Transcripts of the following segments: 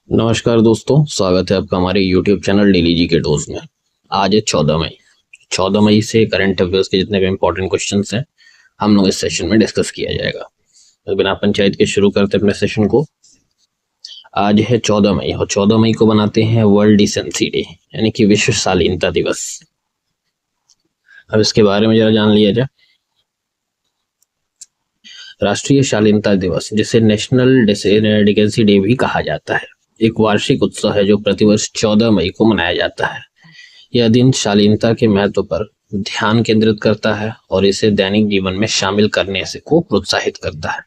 नमस्कार दोस्तों, स्वागत है आपका हमारे YouTube चैनल डेली जी के डोज में। आज है 14 मई। 14 मई से करंट अफेयर्स के जितने भी इंपॉर्टेंट क्वेश्चंस हैं हम लोग इस सेशन में डिस्कस किया जाएगा। तो बिना पंचायत के शुरू करते अपने सेशन को। आज है 14 मई और 14 मई को बनाते हैं वर्ल्ड डिसेंसी डे, यानी कि विश्व शालीनता दिवस। अब इसके बारे में जरा जान लिया जाए। राष्ट्रीय शालीनता दिवस, जिसे नेशनल डिसेंसी डे भी कहा जाता है, एक वार्षिक उत्सव है जो प्रतिवर्ष 14 मई को मनाया जाता है। यह दिन शालीनता के महत्व पर ध्यान केंद्रित करता है और इसे दैनिक जीवन में शामिल करने से को प्रोत्साहित करता है।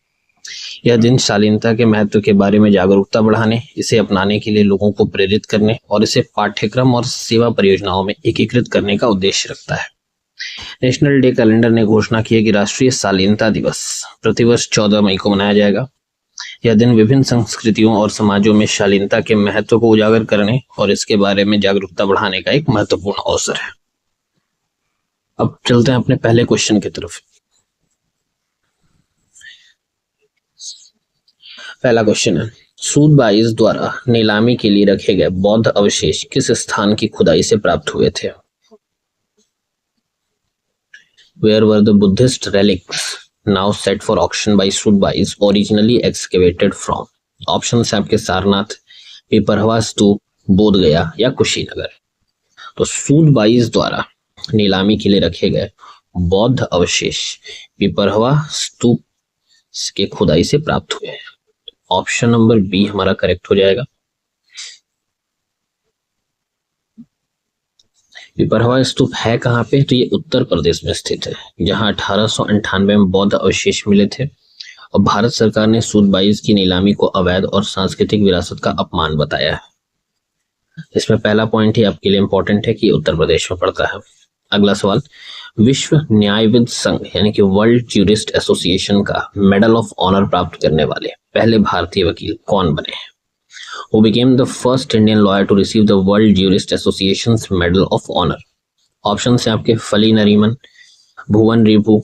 यह दिन शालीनता के महत्व के बारे में जागरूकता बढ़ाने, इसे अपनाने के लिए लोगों को प्रेरित करने और इसे पाठ्यक्रम और सेवा परियोजनाओं में एकीकृत करने का उद्देश्य रखता है। नेशनल डे कैलेंडर ने घोषणा की है कि राष्ट्रीय शालीनता दिवस प्रतिवर्ष 14 मई को मनाया जाएगा। यह दिन विभिन्न संस्कृतियों और समाजों में शालीनता के महत्व को उजागर करने और इसके बारे में जागरूकता बढ़ाने का एक महत्वपूर्ण अवसर है। अब चलते हैं अपने पहले क्वेश्चन की तरफ। पहला क्वेश्चन है, सूदबाइज द्वारा नीलामी के लिए रखे गए बौद्ध अवशेष किस स्थान की खुदाई से प्राप्त हुए थे? Where were the Buddhist relics now set for auction by Sotheby's originally excavated from? Option है आपके सारनाथ, पिपरहवा स्तूप, बोध गया या कुशीनगर। तो सूदबाइज द्वारा नीलामी के लिए रखे गए बौद्ध अवशेष पिपरहवा स्तूप के खुदाई से प्राप्त हुए हैं। ऑप्शन नंबर बी हमारा करेक्ट हो जाएगा। पिपरहवा स्तूप है कहाँ पे? तो ये उत्तर प्रदेश में स्थित है, जहां 1898 में बौद्ध अवशेष मिले थे और भारत सरकार ने सूदबाइज की नीलामी को अवैध और सांस्कृतिक विरासत का अपमान बताया है। इसमें पहला पॉइंट ही आपके लिए इंपॉर्टेंट है कि उत्तर प्रदेश में पड़ता है। अगला सवाल, विश्व न्यायविद संघ यानी कि वर्ल्ड ज्यूरिस्ट एसोसिएशन का मेडल ऑफ ऑनर प्राप्त करने वाले पहले भारतीय वकील कौन बने हैं? Who became the first Indian lawyer to receive the World Jurist Association's Medal of Honor? Option है आपके फली नरीमन, भुवन रिपु,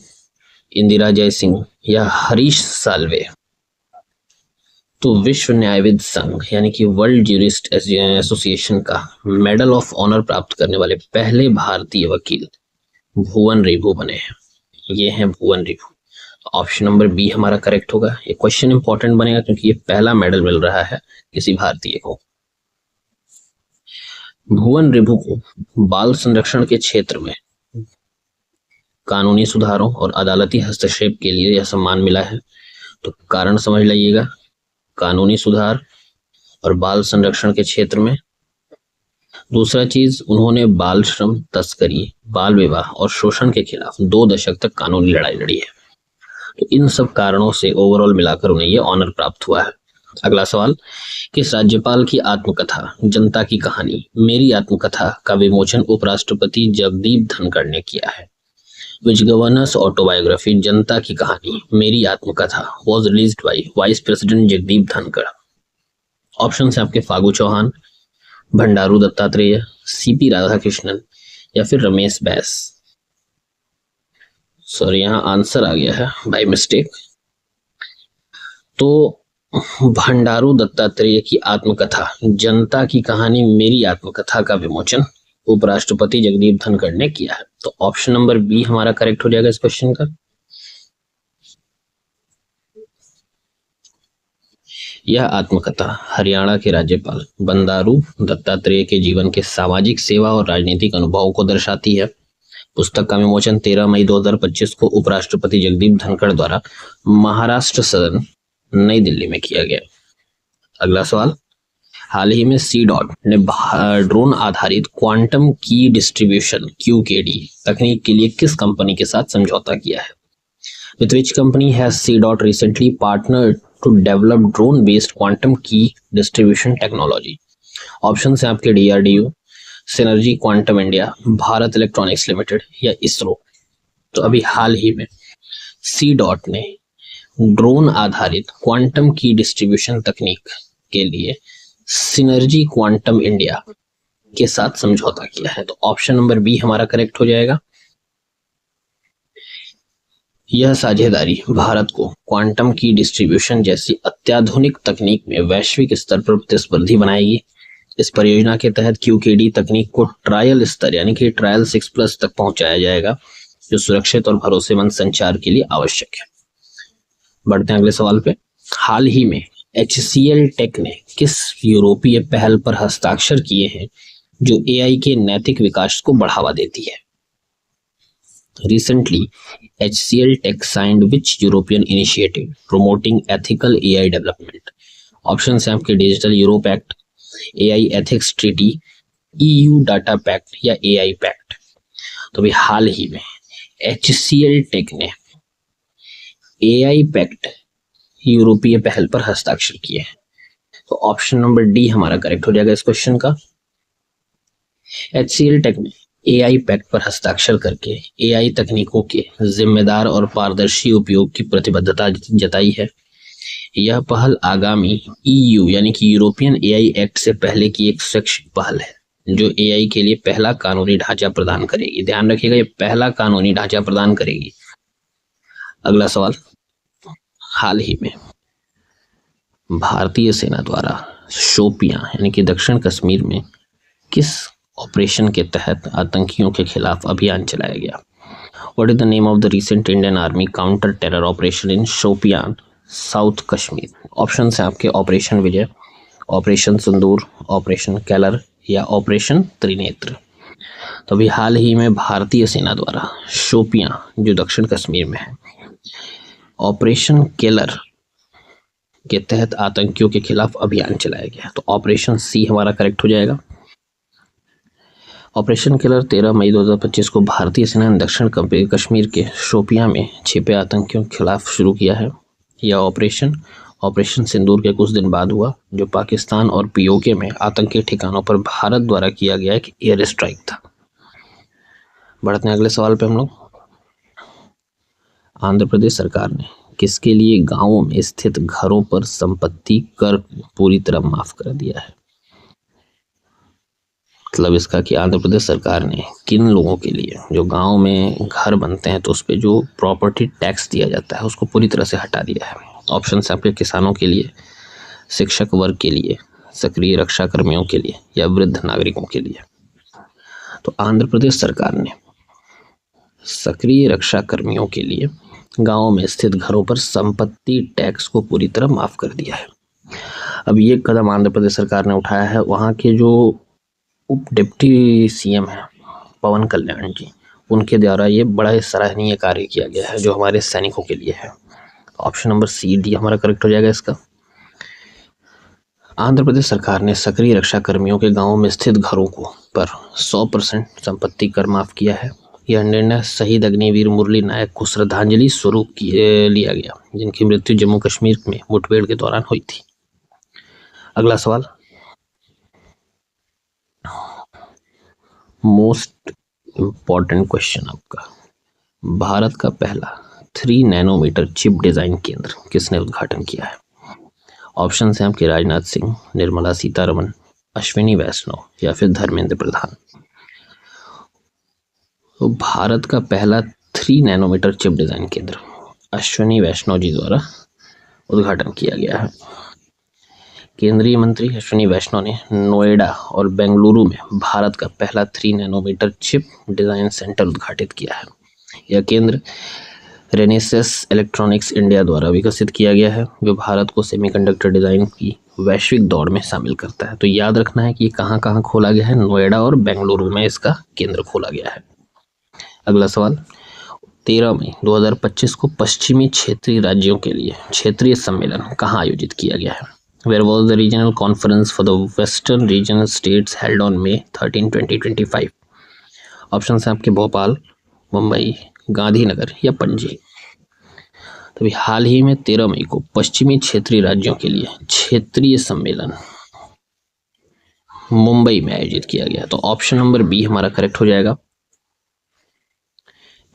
इंदिरा जयसिंह या हरीश साल्वे। तो विश्व न्यायविद संघ यानी कि वर्ल्ड ज्यूरिस्ट एसोसिएशन का मेडल ऑफ ऑनर प्राप्त करने वाले पहले भारतीय वकील भुवन रिपु बने हैं। ये हैं भुवन रिपु। ऑप्शन नंबर बी हमारा करेक्ट होगा। ये क्वेश्चन इंपॉर्टेंट बनेगा क्योंकि ये पहला मेडल मिल रहा है किसी भारतीय को। भुवन रिपु को बाल संरक्षण के क्षेत्र में कानूनी सुधारों और अदालती हस्तक्षेप के लिए यह सम्मान मिला है। तो कारण समझ लीजिएगा, कानूनी सुधार और बाल संरक्षण के क्षेत्र में। दूसरा चीज, उन्होंने बाल श्रम, तस्करी, बाल विवाह और शोषण के खिलाफ 2 दशक तक कानूनी लड़ाई लड़ी है। तो इन सब कारणों से ओवरऑल मिलाकर उन्हें ये ऑनर प्राप्त हुआ है। अगला सवाल, किस राज्यपाल की आत्मकथा जनता की कहानी मेरी आत्मकथा का विमोचन उपराष्ट्रपति जगदीप धनखड़ ने किया है? विच गवर्नर्स ऑटोबायोग्राफी जनता की कहानी मेरी आत्मकथा was released by vice president Jagdeep Dhankhar? Option है आपके फागू चौहान, भंडारू दत्तात्रेय, सीपी राधाकृष्णन या फिर रमेश बैस। सॉरी, यहाँ आंसर आ गया है बाय मिस्टेक। तो भंडारू दत्तात्रेय की आत्मकथा जनता की कहानी मेरी आत्मकथा का विमोचन उपराष्ट्रपति जगदीप धनखड़ ने किया है। तो ऑप्शन नंबर बी हमारा करेक्ट हो जाएगा इस क्वेश्चन का। यह आत्मकथा हरियाणा के राज्यपाल बंडारू दत्तात्रेय के जीवन के सामाजिक सेवा और राजनीतिक अनुभवों को दर्शाती है। पुस्तक का विमोचन 13 मई 2025 को उपराष्ट्रपति जगदीप धनखड़ द्वारा महाराष्ट्र सदन नई दिल्ली में किया गया। अगला सवाल, हाल ही में सी.डॉट ने ड्रोन आधारित क्वांटम की डिस्ट्रीब्यूशन QKD तकनीक के लिए किस कंपनी के साथ समझौता किया है? With which company has C-DOT recently partnered to develop drone based quantum key distribution technology? Option है आपके DRDO, Synergy Quantum India, Bharat electronics limited या इसरो। तो अभी हाल ही में सी.डॉट ने ड्रोन आधारित क्वांटम की डिस्ट्रीब्यूशन तकनीक के लिए सिनर्जी क्वांटम इंडिया के साथ समझौता किया है। तो ऑप्शन नंबर बी हमारा करेक्ट हो जाएगा। यह साझेदारी भारत को क्वांटम की डिस्ट्रीब्यूशन जैसी अत्याधुनिक तकनीक में वैश्विक स्तर पर प्रतिस्पर्धी बनाएगी। इस परियोजना के तहत QKD तकनीक को ट्रायल स्तर यानी कि ट्रायल 6+ तक पहुंचाया जाएगा, जो सुरक्षित और भरोसेमंद संचार के लिए आवश्यक है। बढ़ते हैं अगले सवाल पे। हाल ही में HCL टेक ने किस यूरोपीय पहल पर हस्ताक्षर किए हैं जो AI के नैतिक विकास को बढ़ावा देती है? Recently, HCL Tech signed which European initiative promoting ethical AI development? Option है आपके digital Europe act, AI ethics treaty, EU data pact या AI पैक्ट। तो भी हाल ही में HCL टेक ने AI पैक्ट यूरोपीय पहल पर हस्ताक्षर किए हैं। तो ऑप्शन नंबर डी हमारा करेक्ट हो जाएगा इस क्वेश्चन का। HCL टेक ने AI पैक्ट पर हस्ताक्षर करके AI तकनीकों के जिम्मेदार और पारदर्शी उपयोग की प्रतिबद्धता जताई है। यह पहल आगामी EU यानी कि यूरोपियन AI एक्ट से पहले की एक शैक्षिक पहल है जो AI के लिए पहला कानूनी ढांचा प्रदान करेगी। ध्यान रखिएगा, ये पहला कानूनी ढांचा प्रदान करेगी। अगला सवाल, हाल ही में भारतीय सेना द्वारा शोपियां यानी कि दक्षिण कश्मीर में किस ऑपरेशन के तहत आतंकियों के खिलाफ अभियान चलाया गया? What is the name of the recent Indian army counter terror operation in Shopian, south Kashmir? Option है आपके ऑपरेशन विजय, ऑपरेशन सिंदूर, ऑपरेशन केलर या ऑपरेशन त्रिनेत्र। तो अभी हाल ही में भारतीय सेना द्वारा शोपियां जो दक्षिण कश्मीर में है, ऑपरेशन केलर के तहत आतंकियों के खिलाफ अभियान चलाया गया। तो ऑपरेशन सी हमारा करेक्ट हो जाएगा। ऑपरेशन केलर 13 मई 2025 को भारतीय सेना ने दक्षिण कश्मीर के शोपियां में छिपे आतंकियों के खिलाफ शुरू किया है। यह ऑपरेशन सिंदूर के कुछ दिन बाद हुआ, जो पाकिस्तान और POK में आतंकी ठिकानों पर भारत द्वारा किया गया एक एयर स्ट्राइक था। बढ़ते हैं अगले सवाल पे हम लोग। आंध्र प्रदेश सरकार ने किसके लिए गांवों में स्थित घरों पर संपत्ति कर पूरी तरह माफ कर दिया है? मतलब इसका कि आंध्र प्रदेश सरकार ने किन लोगों के लिए जो गांव में घर बनते हैं तो उस पर जो प्रॉपर्टी टैक्स दिया जाता है उसको पूरी तरह से हटा दिया है। ऑप्शन है आपके किसानों के लिए, शिक्षक वर्ग के लिए, सक्रिय रक्षा कर्मियों के लिए या वृद्ध नागरिकों के लिए। तो आंध्र प्रदेश सरकार ने सक्रिय रक्षा कर्मियों के लिए गांवों में स्थित घरों पर संपत्ति टैक्स को पूरी तरह माफ कर दिया है। अब ये कदम आंध्र प्रदेश सरकार ने उठाया है। वहाँ के जो उप डिप्टी CM है पवन कल्याण जी, उनके द्वारा ये बड़ा ही सराहनीय कार्य किया गया है जो हमारे सैनिकों के लिए है। ऑप्शन नंबर सी डी हमारा करेक्ट हो जाएगा इसका। आंध्र प्रदेश सरकार ने सक्रिय रक्षा कर्मियों के गांवों में स्थित घरों को पर 100% संपत्ति कर माफ किया है। यह निर्णय शहीद अग्निवीर मुरली नायक को श्रद्धांजलि स्वरूप लिया गया, जिनकी मृत्यु जम्मू कश्मीर में मुठभेड़ के दौरान हुई थी। अगला सवाल, मोस्ट इम्पॉर्टेंट क्वेश्चन आपका, भारत का पहला 3 नैनोमीटर चिप डिजाइन केंद्र किसने उद्घाटन किया है? ऑप्शन है आपके राजनाथ सिंह, निर्मला सीतारमण, अश्विनी वैष्णव या फिर धर्मेंद्र प्रधान। तो भारत का पहला 3 नैनोमीटर चिप डिजाइन केंद्र अश्विनी वैष्णव जी द्वारा उद्घाटन किया गया है। केंद्रीय मंत्री अश्विनी वैष्णव ने नोएडा और बेंगलुरु में भारत का पहला 3 नैनोमीटर चिप डिजाइन सेंटर उद्घाटित किया है। यह केंद्र रेनेसेस इलेक्ट्रॉनिक्स इंडिया द्वारा विकसित किया गया है, जो भारत को सेमीकंडक्टर डिजाइन की वैश्विक दौड़ में शामिल करता है। तो याद रखना है कि कहाँ कहाँ खोला गया है, नोएडा और बेंगलुरु में इसका केंद्र खोला गया है। अगला सवाल, 13 मई 2025 को पश्चिमी क्षेत्रीय राज्यों के लिए क्षेत्रीय सम्मेलन कहाँ आयोजित किया गया है? Where was the regional conference for the Western regional states held on May 13, 2025? Option है आपके भोपाल, मुंबई, गांधीनगर या पणजी। तो हाल ही में 13 मई को पश्चिमी क्षेत्रीय राज्यों के लिए क्षेत्रीय सम्मेलन मुंबई में आयोजित किया गया। तो ऑप्शन नंबर बी हमारा करेक्ट हो जाएगा।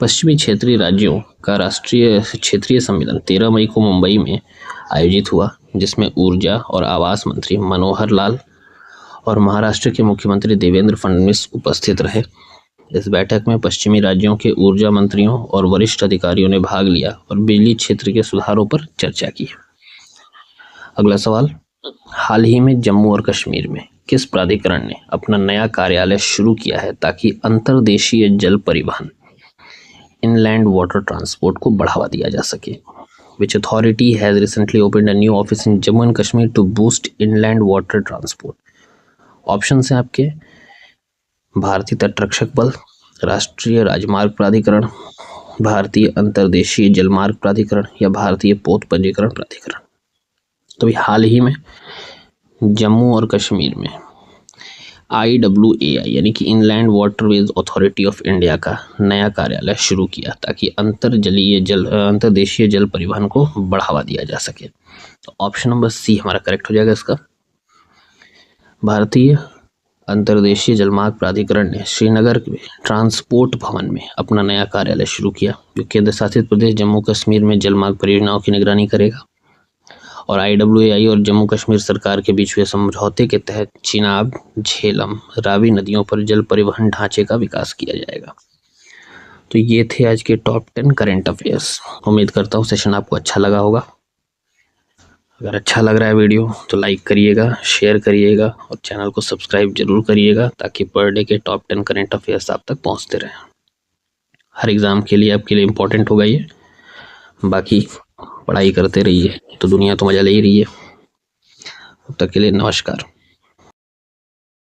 पश्चिमी क्षेत्रीय राज्यों का राष्ट्रीय क्षेत्रीय सम्मेलन 13 मई को मुंबई में आयोजित हुआ, जिसमें ऊर्जा और आवास मंत्री मनोहर लाल और महाराष्ट्र के मुख्यमंत्री देवेंद्र फडणवीस उपस्थित रहे। इस बैठक में पश्चिमी राज्यों के ऊर्जा मंत्रियों और वरिष्ठ अधिकारियों ने भाग लिया और बिजली क्षेत्र के सुधारों पर चर्चा की। अगला सवाल, हाल ही में जम्मू और कश्मीर में किस प्राधिकरण ने अपना नया कार्यालय शुरू किया है ताकि अंतर्देशीय जल परिवहन इनलैंड वाटर ट्रांसपोर्ट को बढ़ावा दिया जा सके? Which authority has recently opened a new office in Jammu and Kashmir to boost inland water transport? Option हैं आपके, भारतीय तटरक्षक बल, राष्ट्रीय राजमार्ग प्राधिकरण, भारतीय अंतर्देशीय जलमार्ग प्राधिकरण या भारतीय पोत पंजीकरण प्राधिकरण। तो हाल ही में जम्मू और कश्मीर में IWAI यानी कि inland waterways authority of India का नया कार्यालय शुरू किया ताकि अंतर्देशीय जल परिवहन को बढ़ावा दिया जा सके। तो ऑप्शन नंबर सी हमारा करेक्ट हो जाएगा इसका। भारतीय अंतर्देशीय जलमार्ग प्राधिकरण ने श्रीनगर में ट्रांसपोर्ट भवन में अपना नया कार्यालय शुरू किया जो केंद्र शासित प्रदेश जम्मू कश्मीर में जलमार्ग परियोजनाओं की निगरानी करेगा। और IWAI और जम्मू कश्मीर सरकार के बीच हुए समझौते के तहत चिनाब, झेलम, रावी नदियों पर जल परिवहन ढांचे का विकास किया जाएगा। तो ये थे आज के टॉप 10 करंट अफेयर्स। उम्मीद करता हूँ सेशन आपको अच्छा लगा होगा। अगर अच्छा लग रहा है वीडियो तो लाइक करिएगा, शेयर करिएगा और चैनल को सब्सक्राइब जरूर करिएगा ताकि पर डे के टॉप 10 करंट अफेयर्स आप तक पहुँचते रहें। हर एग्ज़ाम के लिए आपके लिए इम्पोर्टेंट होगा ये। बाकी पढ़ाई करते रहिए, तो दुनिया तो मजा ले ही रही है। तब तक के लिए नमस्कार।